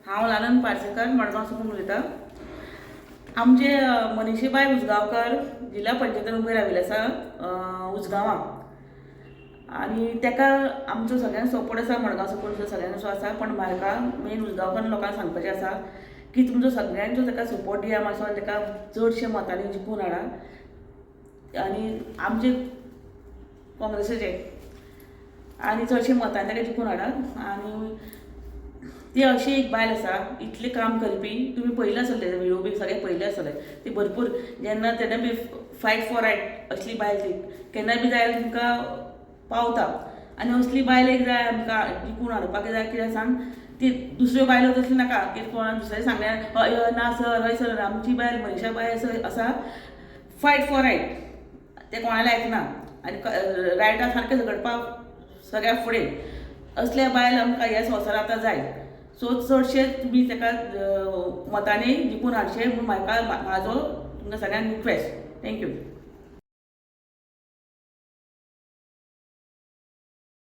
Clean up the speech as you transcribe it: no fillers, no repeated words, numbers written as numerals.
हांव लालन पार्सेकर मडगांवसून उलयतां. आमचे मनीषाबाई उजगांवकर जिल्हा पंचायतीन उबे राविल्ले आसा उजगांवां. आनी तेका आमचो सगळ्यांक सपोर्ट आसा. मडगांव सपोर्ट सगळ्यांचो आसा, पण म्हाका मेन उजगांवकर लोकांक सांगपाचें आसा की तुमचो सगळ्यांचो ताका सपोर्ट दिया मातसो आनी ताका चडशे मतांनी जिखून हाडा. आनी आमचे काँग्रेसीचे आनी चडशे मतांनी ताका जिखून हाडा. आनी ती अशी एक बायल आसा इतलें काम करपी. तुमी पयलें आसतलें विडिओ बी सगळें पयलें आसतलें. ती भरपूर जेन्ना तेन्ना बी फायट फॉर रायट असली बायल ती केन्ना बी जाय तुमकां पावता. आनी असली बायल एक जाय आमकां जिखून हाडपाक जाय. कित्याक सांग, ती दुसऱ्यो बायलो तसली नाका की कोणाक दुसरें सांगल्यार हय ना सर हय सर. आमची बायल मनीषाबाई आसा फायट फॉर रायट. ते कोणालें आयकना आनी रायटा सारकें झगडपाक सगळ्या फुडें. असल्या बायल आमकां ह्या संवसारांत आतां जाय. सो चडशे तुमी ताका मतांनी जिखून हाडचें म्हूण म्हाजो तुमकां सगळ्यांक रिक्वेस्ट. थँक्यू.